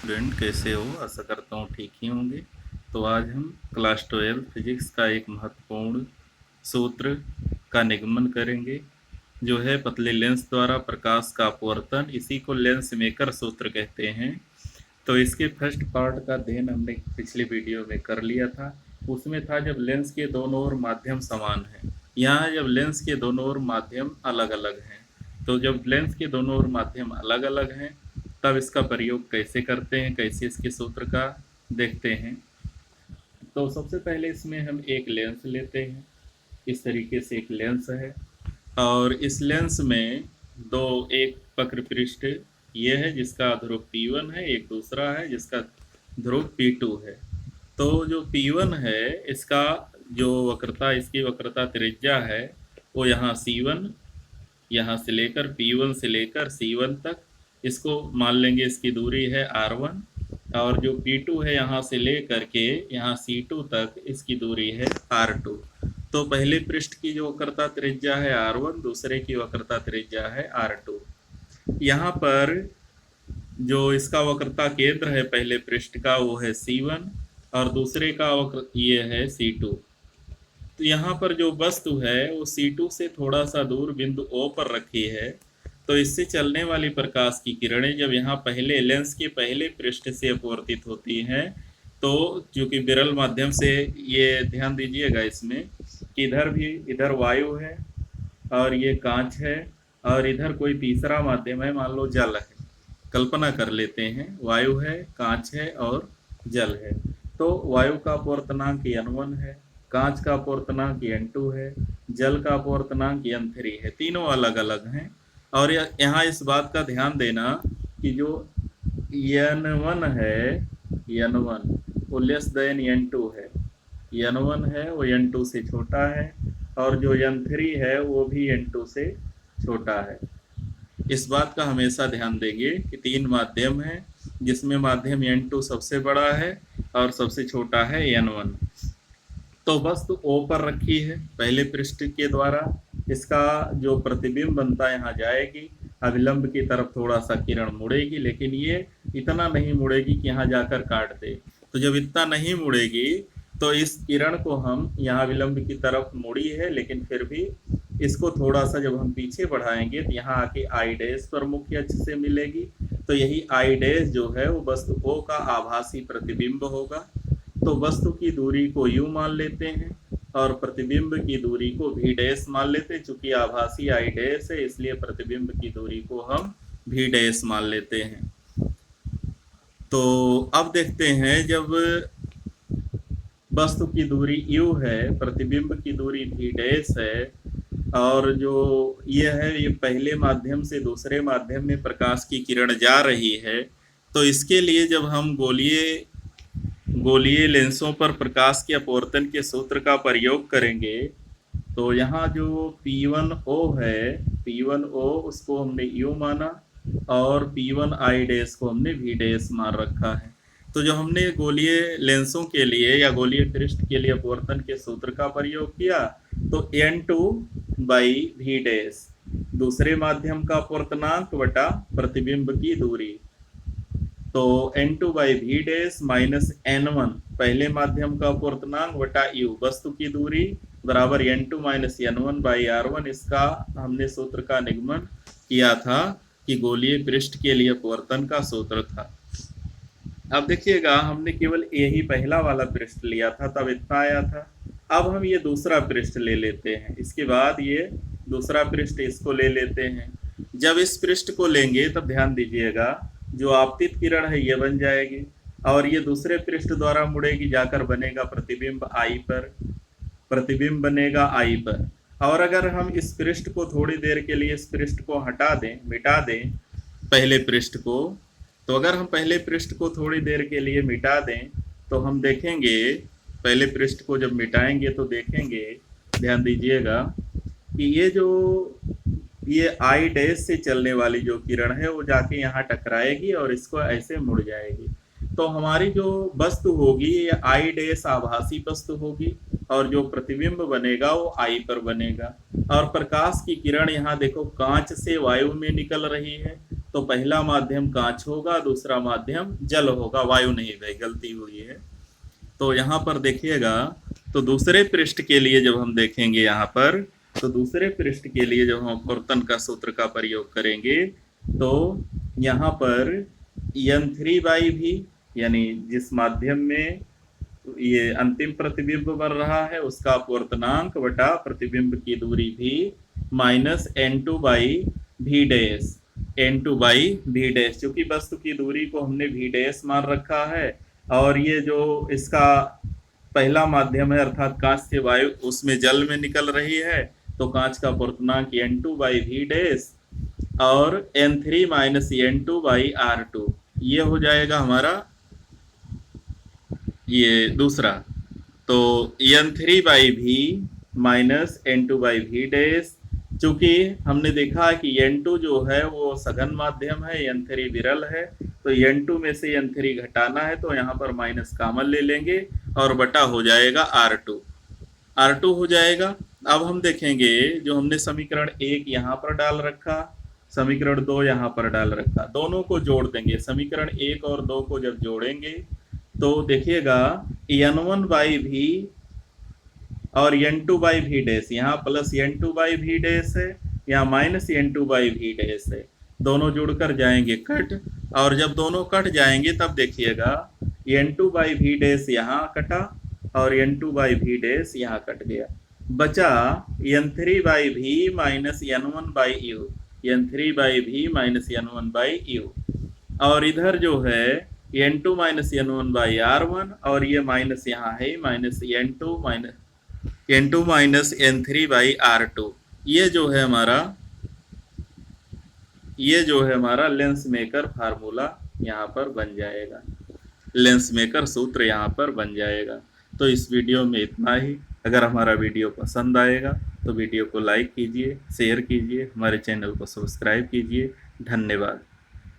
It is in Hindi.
स्टूडेंट कैसे हो? आशा करता हूँ ठीक ही होंगे। तो आज हम क्लास 12 फिजिक्स का एक महत्वपूर्ण सूत्र का निगमन करेंगे, जो है पतले लेंस द्वारा प्रकाश का अपवर्तन। इसी को लेंस मेकर सूत्र कहते हैं। तो इसके फर्स्ट पार्ट का अध्ययन हमने पिछले वीडियो में कर लिया था। उसमें था जब लेंस के दोनों ओर माध्यम समान है। यहाँ जब लेंस के दोनों ओर माध्यम अलग अलग हैं, तो जब लेंस के दोनों ओर माध्यम अलग अलग हैं तब इसका प्रयोग कैसे करते हैं, कैसे इसके सूत्र का देखते हैं। तो सबसे पहले इसमें हम एक लेंस लेते हैं। इस तरीके से एक लेंस है और इस लेंस में दो, एक वक्र पृष्ठ ये है जिसका ध्रुव P1 है, एक दूसरा है जिसका ध्रुव P2 है। तो जो P1 है इसका जो वक्रता, इसकी वक्रता त्रिज्या है वो यहाँ C1, यहाँ से लेकर P1 से लेकर C1 तक, इसको मान लेंगे इसकी दूरी है R1। और जो P2 है यहाँ से लेकर के यहाँ C2 तक, इसकी दूरी है R2। तो पहले पृष्ठ की जो वक्रता त्रिज्या है R1, दूसरे की वक्रता त्रिज्या है R2। यहाँ पर जो इसका वक्रता केंद्र है पहले पृष्ठ का वो है C1 और दूसरे का वक्र ये है C2। तो यहाँ पर जो वस्तु है वो C2 से थोड़ा सा दूर बिंदु O पर रखी है। तो इससे चलने वाली प्रकाश की किरणें जब यहाँ पहले लेंस के पहले पृष्ठ से अपवर्तित होती हैं, तो चूंकि विरल माध्यम से, ये ध्यान दीजिएगा इसमें कि इधर भी, इधर वायु है और ये कांच है और इधर कोई तीसरा माध्यम है, मान लो जल है। कल्पना कर लेते हैं, वायु है, कांच है और जल है। तो वायु का अपवर्तनांक N1 है, कांच का अपवर्तनांक N2 है, जल का अपवर्तनांक N3 है। तीनों अलग अलग हैं। और यहाँ इस बात का ध्यान देना कि जो N1 है, N1 वो लेस देन N2 है। N1 है वो N2 से छोटा है और जो N3 है वो भी N2 से छोटा है। इस बात का हमेशा ध्यान देंगे कि तीन माध्यम हैं जिसमें माध्यम N2 सबसे बड़ा है और सबसे छोटा है N1। तो वस्तु O पर रखी है पहले पृष्ठ के द्वारा, इसका जो प्रतिबिंब बनता है यहाँ जाएगी, अभिलंब की तरफ थोड़ा सा किरण मुड़ेगी, लेकिन ये इतना नहीं मुड़ेगी कि यहाँ जाकर काट दे। तो जब इतना नहीं मुड़ेगी तो इस किरण को हम यहाँ विलंब की तरफ मुड़ी है, लेकिन फिर भी इसको थोड़ा सा जब हम पीछे बढ़ाएंगे तो यहाँ आके आई डैश पर मुख्य अक्ष से मिलेगी। तो यही आई डैश जो है वो वस्तु O का आभासी प्रतिबिंब होगा। तो वस्तु की दूरी को U मान लेते हैं और प्रतिबिंब की दूरी को V डैश मान लेते हैं। चूंकि आभासी आई डैश है इसलिए प्रतिबिंब की दूरी को हम V डैश मान लेते हैं। तो अब देखते हैं, जब वस्तु की दूरी U है, प्रतिबिंब की दूरी V डैश है और जो ये है ये पहले माध्यम से दूसरे माध्यम में प्रकाश की किरण जा रही है, तो इसके लिए जब हम गोलीय लेंसों पर प्रकाश के अपवर्तन के सूत्र का प्रयोग करेंगे, तो यहाँ जो P1O है, P1O उसको हमने U माना और P1I डैश को हमने V डैश मान रखा है। तो जो हमने गोलीय लेंसों के लिए या गोलीय पृष्ठ के लिए अपवर्तन के सूत्र का प्रयोग किया, तो N2/V डैश दूसरे माध्यम का अपवर्तनांक बटा प्रतिबिंब की दूरी। तो N2/V डैश माइनस N1 पहले माध्यम का अपवर्तनांक बटा U वस्तु की दूरी बराबर N2 माइनस N1/R1। इसका हमने सूत्र का निगमन किया था कि गोलीय पृष्ठ के लिए अपवर्तन का सूत्र था। अब देखिएगा, हमने केवल यही पहला वाला पृष्ठ लिया था तब इतना आया था। अब हम ये दूसरा पृष्ठ ले लेते हैं, इसके बाद ये दूसरा पृष्ठ इसको ले लेते हैं। जब इस पृष्ठ को लेंगे तब ध्यान दीजिएगा, जो आपतित किरण है ये बन जाएगी और ये दूसरे पृष्ठ द्वारा मुड़ेगी, जाकर बनेगा प्रतिबिंब I पर, प्रतिबिंब बनेगा I पर। और अगर हम इस पृष्ठ को थोड़ी देर के लिए इस पृष्ठ को हटा दें, मिटा दें पहले पृष्ठ को, तो अगर हम पहले पृष्ठ को थोड़ी देर के लिए मिटा दें तो हम देखेंगे, पहले पृष्ठ को जब मिटाएंगे तो देखेंगे, ध्यान दीजिएगा कि ये आई डैश से चलने वाली जो किरण है वो जाके यहाँ टकराएगी और इसको ऐसे मुड़ जाएगी। तो हमारी जो वस्तु होगी ये आई डैश आभासी वस्तु होगी और जो प्रतिबिंब बनेगा वो आई पर बनेगा। और प्रकाश की किरण यहाँ देखो कांच से वायु में निकल रही है तो पहला माध्यम कांच होगा, दूसरा माध्यम जल होगा, वायु नहीं भाई, गलती हुई है। तो यहाँ पर देखिएगा, तो दूसरे पृष्ठ के लिए जब हम देखेंगे यहाँ पर, तो दूसरे पृष्ठ के लिए जब हम अपवर्तन का सूत्र का प्रयोग करेंगे तो यहाँ पर n3/v, यानी जिस माध्यम में ये अंतिम प्रतिबिंब बन रहा है उसका अपवर्तनांक बटा प्रतिबिंब की दूरी भी minus n2/v dash, n2/v dash, क्योंकि वस्तु की दूरी को हमने v डैश मान रखा है और ये जो इसका पहला माध्यम है अर्थात कांच से वायु उसमें जल में निकल रही है, तो कांच का अपवर्तनांक n2/v डैश और n3 माइनस n2/r2, ये हो जाएगा हमारा ये दूसरा। तो n3/v माइनस n2/v डैश, चूंकि हमने देखा कि n2 जो है वो सघन माध्यम है, n3 विरल है, तो n2 में से n3 घटाना है तो यहाँ पर माइनस कॉमन ले लेंगे और बटा हो जाएगा r2 हो जाएगा। अब हम देखेंगे जो हमने समीकरण 1 यहाँ पर डाल रखा, समीकरण 2 यहाँ पर डाल रखा, दोनों को जोड़ देंगे। समीकरण 1 और 2 को जब जोड़ेंगे तो देखिएगा n1/v और n2/v डैश, यहाँ प्लस n2/v डैश है, यहाँ माइनस n2/v डैश है, दोनों जुड़कर जाएंगे कट, और जब दोनों कट जाएंगे तब देखिएगा n2/v डैश यहाँ कटा और n2/v डैश यहाँ कट गया, बचा n3/v minus n1/u, n3/v minus n1/u, और इधर जो है n2 माइनस n1/r1 और ये माइनस यहाँ है माइनस n2 माइनस n3/r2। ये जो है हमारा लेंस मेकर फार्मूला यहाँ पर बन जाएगा, लेंस मेकर सूत्र यहाँ पर बन जाएगा। तो इस वीडियो में इतना ही। अगर हमारा वीडियो पसंद आएगा तो वीडियो को लाइक कीजिए, शेयर कीजिए, हमारे चैनल को सब्सक्राइब कीजिए। धन्यवाद।